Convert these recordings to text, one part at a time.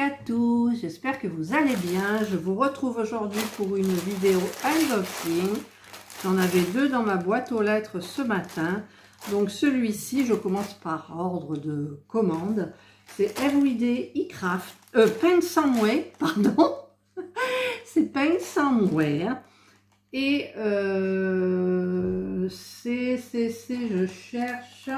à tous, j'espère que vous allez bien. Je vous retrouve aujourd'hui pour une vidéo unboxing. J'en avais deux dans ma boîte aux lettres ce matin. Donc celui-ci, je commence par ordre de commande. C'est Everyday eCraft, Paint Somewhere, pardon. C'est Paint Somewhere. Et je cherche...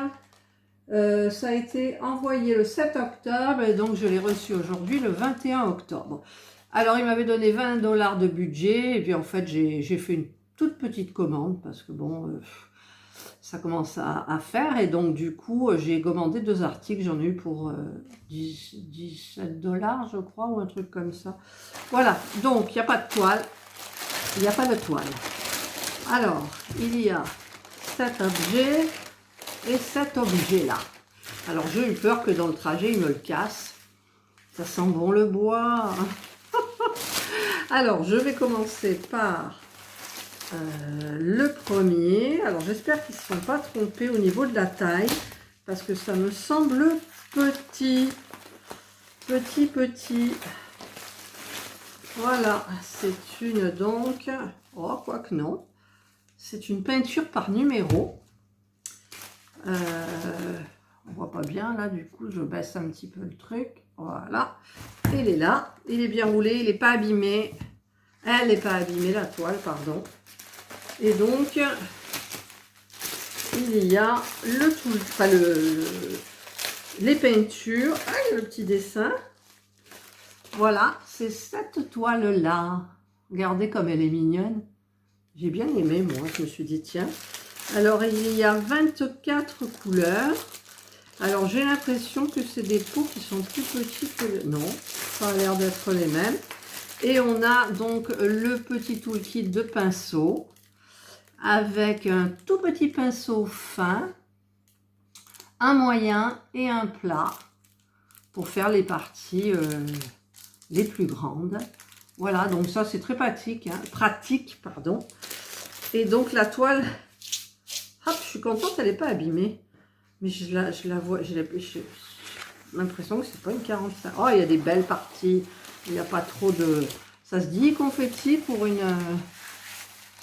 ça a été envoyé le 7 octobre et donc je l'ai reçu aujourd'hui le 21 octobre. Alors il m'avait donné 20 $ de budget et puis en fait j'ai fait une toute petite commande parce que bon, ça commence à faire et donc du coup j'ai commandé deux articles, j'en ai eu pour 17 $ je crois ou un truc comme ça. Voilà, donc il n'y a pas de toile, il n'y a pas de toile. Alors il y a cet objet et cet objet là. Alors j'ai eu peur que dans le trajet il me le casse. Ça sent bon le bois. Alors je vais commencer par le premier. Alors j'espère qu'ils ne se sont pas trompés au niveau de la taille parce que ça me semble petit. Voilà, c'est une donc, oh quoique non, c'est une peinture par numéro. On voit pas bien là, du coup je baisse un petit peu le truc. Voilà, il est là, il est bien roulé, il n'est pas abîmé. Elle n'est pas abîmée, la toile, pardon. Et donc il y a le tout, enfin les peintures. Ah, il y a le petit dessin. Voilà, c'est cette toile là. Regardez comme elle est mignonne. J'ai bien aimé, moi, je me suis dit tiens. Alors, il y a 24 couleurs. Alors, j'ai l'impression que c'est des pots qui sont plus petits que... Non, ça a l'air d'être les mêmes. Et on a donc le petit toolkit de pinceau avec un tout petit pinceau fin, un moyen et un plat pour faire les parties les plus grandes. Voilà, donc ça, c'est très pratique, hein, pardon. Et donc, la toile... Hop, je suis contente, elle n'est pas abîmée. Mais je la vois, j'ai l'impression que c'est pas une 45. Oh, il y a des belles parties. Il n'y a pas trop de... Ça se dit confetti pour une...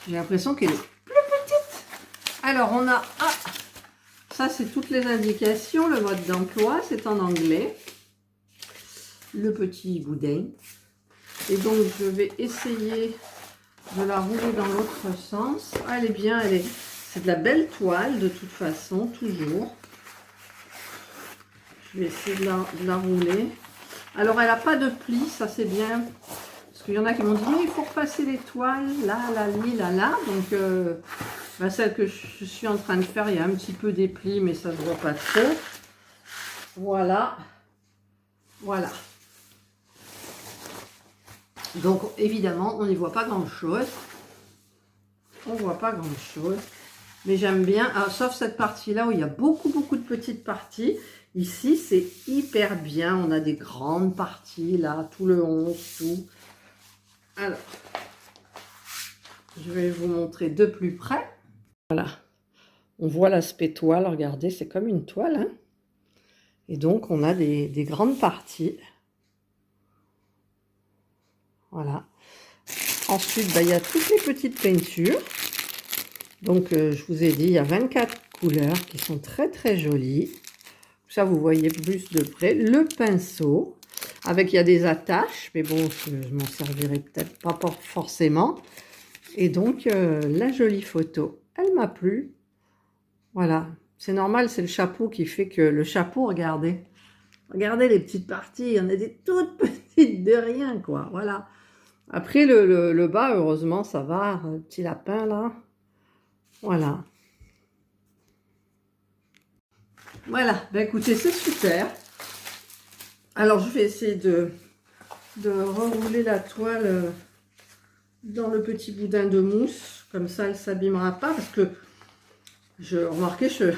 J'ai l'impression qu'elle est plus petite. Alors, on a... Ah, ça, c'est toutes les indications. Le mode d'emploi, c'est en anglais. Le petit boudin. Et donc, je vais essayer de la rouler dans l'autre sens. Ah, elle est bien, elle est... C'est de la belle toile de toute façon, toujours. Je vais essayer de la rouler. Alors, elle n'a pas de pli, ça c'est bien. Parce qu'il y en a qui m'ont dit, mais il faut repasser les toiles, là. Donc, bah, celle que je suis en train de faire, il y a un petit peu des plis, mais ça ne se voit pas trop. Voilà. Voilà. Donc, évidemment, on n'y voit pas grand-chose. On ne voit pas grand-chose. Mais j'aime bien, alors, sauf cette partie-là où il y a beaucoup de petites parties. Ici, c'est hyper bien. On a des grandes parties, là, tout le 11, tout. Alors, je vais vous montrer de plus près. Voilà. On voit l'aspect toile, regardez, c'est comme une toile. Hein. Et donc, on a des grandes parties. Voilà. Ensuite, bah, il y a toutes les petites peintures. Donc, je vous ai dit, il y a 24 couleurs qui sont très jolies. Ça, vous voyez plus de près. Le pinceau, avec, il y a des attaches, mais bon, je m'en servirai peut-être pas forcément. Et donc, la jolie photo, elle m'a plu. Voilà, c'est normal, c'est le chapeau qui fait que... Le chapeau, regardez. Regardez les petites parties, il y en a des toutes petites de rien, quoi. Voilà. Après, le bas, heureusement, ça va. Un petit lapin, là. Voilà. Voilà, ben écoutez, c'est super. Alors, je vais essayer de rerouler la toile dans le petit boudin de mousse. Comme ça, elle ne s'abîmera pas. Parce que, remarquez, je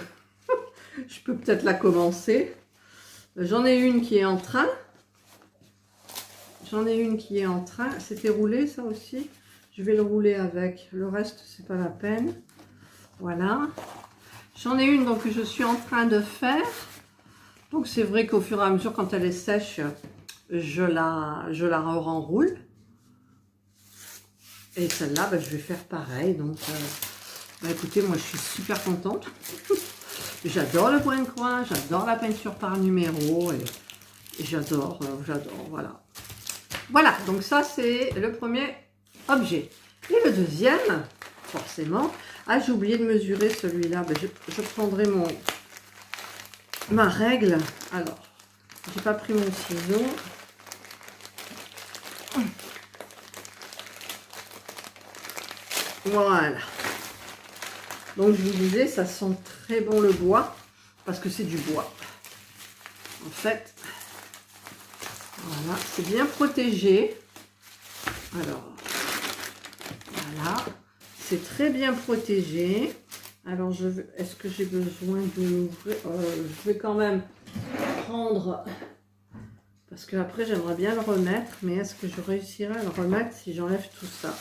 peux peut-être la commencer. J'en ai une qui est en train. C'était roulé, ça aussi. Je vais le rouler avec. Le reste, c'est pas la peine. Voilà. J'en ai une donc que je suis en train de faire. Donc c'est vrai qu'au fur et à mesure, quand elle est sèche, je la renroule. Et celle-là, ben, je vais faire pareil. Donc, ben, écoutez, moi, je suis super contente. J'adore le point de coin, j'adore la peinture par numéro. Et j'adore, voilà. Voilà, donc ça, c'est le premier objet. Et le deuxième, forcément... Ah, j'ai oublié de mesurer celui-là. Ben, je prendrai ma règle. Alors, j'ai pas pris mon ciseau. Voilà. Donc, je vous disais, ça sent très bon le bois, parce que c'est du bois. En fait, voilà, c'est bien protégé. Alors, voilà. C'est très bien protégé. Alors, est-ce que j'ai besoin de l'ouvrir? Je vais quand même prendre, parce que après j'aimerais bien le remettre, mais est-ce que je réussirai à le remettre si j'enlève tout ça?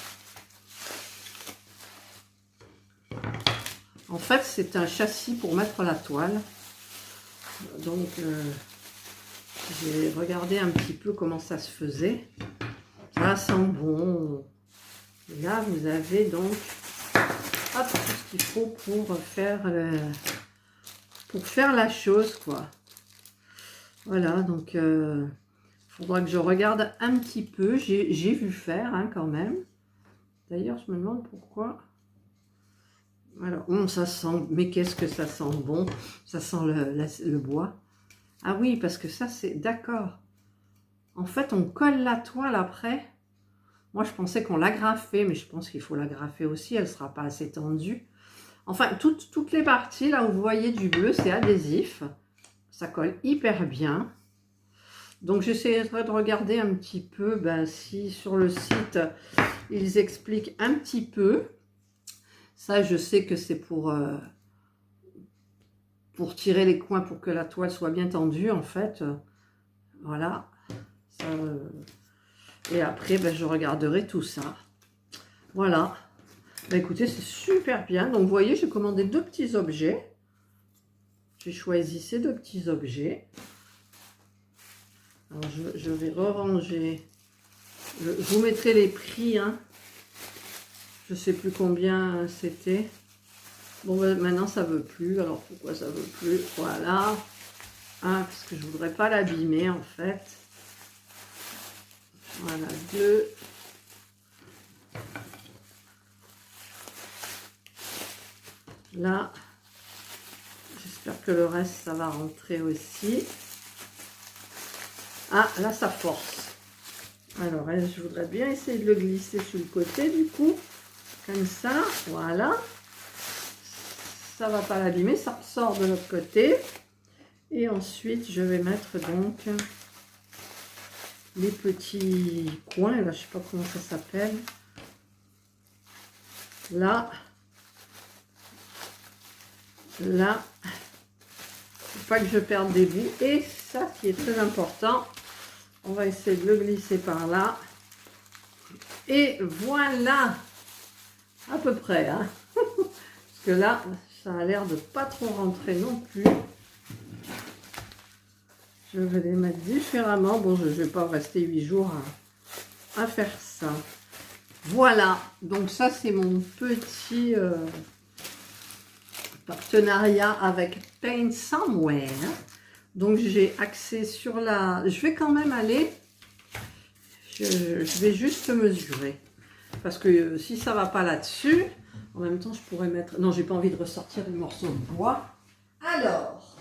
En fait, c'est un châssis pour mettre la toile. Donc, j'ai regardé un petit peu comment ça se faisait. Ça sent bon. Et là, vous avez donc hop, tout ce qu'il faut pour faire la chose, quoi. Voilà, donc il faudra que je regarde un petit peu. J'ai vu faire, hein, quand même. D'ailleurs, je me demande pourquoi. Alors, ça sent, mais qu'est-ce que ça sent bon. Ça sent le bois. Ah oui, parce que ça, c'est d'accord. En fait, on colle la toile après. Moi, je pensais qu'on l'agrafait, mais je pense qu'il faut l'agrafer aussi. Elle ne sera pas assez tendue. Enfin, toutes les parties, là où vous voyez du bleu, c'est adhésif. Ça colle hyper bien. Donc, j'essaierai de regarder un petit peu ben, si sur le site, ils expliquent un petit peu. Ça, je sais que c'est pour tirer les coins pour que la toile soit bien tendue, en fait. Voilà. Ça, et après, ben, je regarderai tout ça. Voilà. Ben, écoutez, c'est super bien. Donc, vous voyez, j'ai commandé 2 petits objets. J'ai choisi ces 2 petits objets. Alors, je vais re-ranger. Je vous mettrai les prix. Hein. Je ne sais plus combien c'était. Bon, ben, maintenant, ça ne veut plus. Alors, pourquoi ça ne veut plus? Voilà. Hein, parce que je ne voudrais pas l'abîmer, en fait. Voilà, 2. Là, j'espère que le reste, ça va rentrer aussi. Ah, là, ça force. Alors, je voudrais bien essayer de le glisser sur le côté, du coup. Comme ça, voilà. Ça va pas l'abîmer, ça ressort de l'autre côté. Et ensuite, je vais mettre donc les petits coins. Là, je sais pas comment ça s'appelle. Là. Là. Faut pas que je perde des bouts. Et ça qui est très important, on va essayer de le glisser par là. Et voilà, à peu près. Hein. Parce que là, ça a l'air de pas trop rentrer non plus. Je vais les mettre différemment. Bon, je ne vais pas rester 8 jours à faire ça. Voilà, donc ça c'est mon petit partenariat avec Paint Somewhere. Donc j'ai axé sur la... Je vais quand même aller... Je vais juste mesurer. Parce que si ça ne va pas là-dessus, en même temps je pourrais mettre... Non, j'ai pas envie de ressortir le morceau de bois. Alors,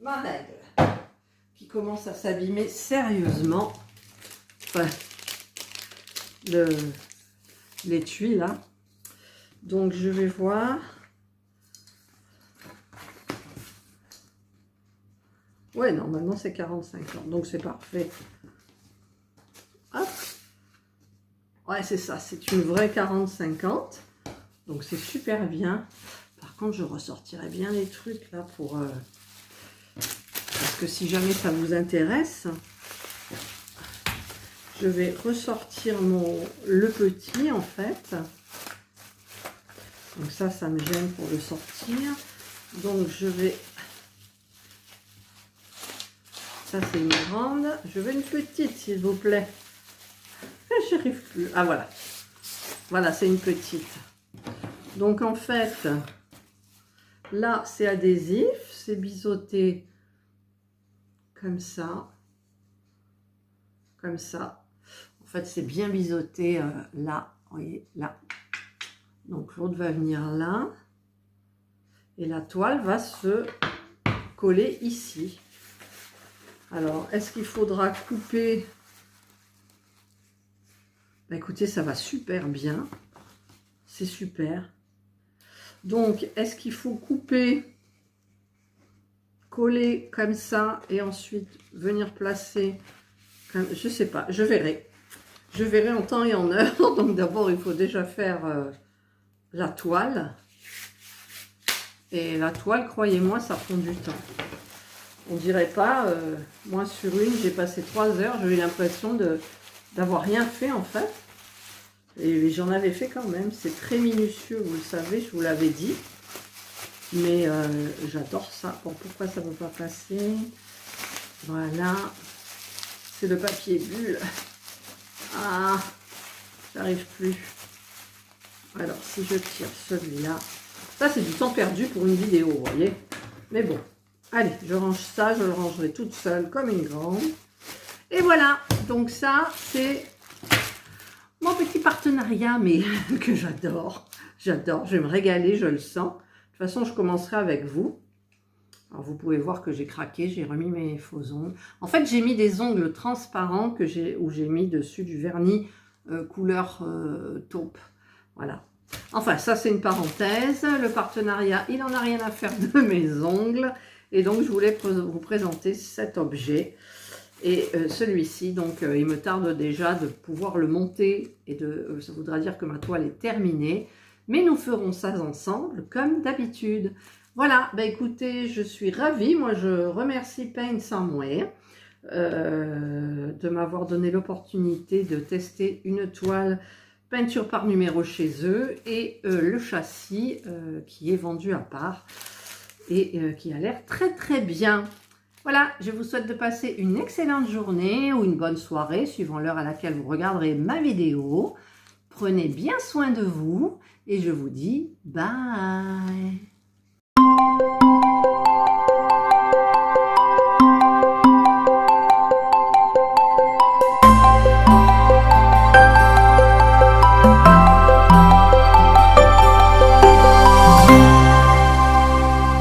ma règle qui commence à s'abîmer sérieusement. Enfin, l'étui là. Donc je vais voir. Ouais, normalement c'est 45 ans, donc c'est parfait. Hop. Ouais, c'est ça, c'est une vraie 40-50. Donc c'est super bien. Par contre, je ressortirai bien les trucs là pour... parce que si jamais ça vous intéresse, je vais ressortir le petit en fait. Donc ça me gêne pour le sortir. Donc je vais Ça, c'est une grande. Je veux une petite, s'il vous plaît. Je n'arrive plus. Ah, voilà. Voilà, c'est une petite. Donc, en fait, là, c'est adhésif. C'est biseauté comme ça. Comme ça. En fait, c'est bien biseauté là. Vous voyez, là. Donc, l'autre va venir là. Et la toile va se coller ici. Alors, est-ce qu'il faudra couper? Bah, écoutez, ça va super bien. C'est super. Donc, est-ce qu'il faut couper, coller comme ça et ensuite venir placer comme... Je sais pas, je verrai. Je verrai en temps et en heure. Donc, d'abord, il faut déjà faire la toile. Et la toile, croyez-moi, ça prend du temps. On dirait pas, moi sur une, j'ai passé 3 heures, j'ai eu l'impression d'avoir rien fait en fait. Et j'en avais fait quand même, c'est très minutieux, vous le savez, je vous l'avais dit. Mais j'adore ça. Bon, pourquoi ça ne veut pas passer? Voilà, c'est le papier bulle. Ah, j'arrive plus. Alors, si je tire celui-là, ça c'est du temps perdu pour une vidéo, vous voyez. Mais bon, allez, je range ça, je le rangerai toute seule comme une grande. Et voilà, donc ça c'est mon petit partenariat, mais que j'adore. J'adore, je vais me régaler, je le sens. De toute façon, je commencerai avec vous. Alors, vous pouvez voir que j'ai craqué, j'ai remis mes faux ongles. En fait, j'ai mis des ongles transparents où j'ai mis dessus du vernis couleur taupe. Voilà. Enfin, ça, c'est une parenthèse. Le partenariat, il n'en a rien à faire de mes ongles. Et donc, je voulais vous présenter cet objet. Et celui-ci, donc, il me tarde déjà de pouvoir le monter. Et ça voudra dire que ma toile est terminée. Mais nous ferons ça ensemble, comme d'habitude. Voilà, bah écoutez, je suis ravie. Moi, je remercie Paint Somewhere de m'avoir donné l'opportunité de tester une toile peinture par numéro chez eux et le châssis qui est vendu à part et qui a l'air très très bien. Voilà, je vous souhaite de passer une excellente journée ou une bonne soirée suivant l'heure à laquelle vous regarderez ma vidéo. Prenez bien soin de vous et je vous dis bye.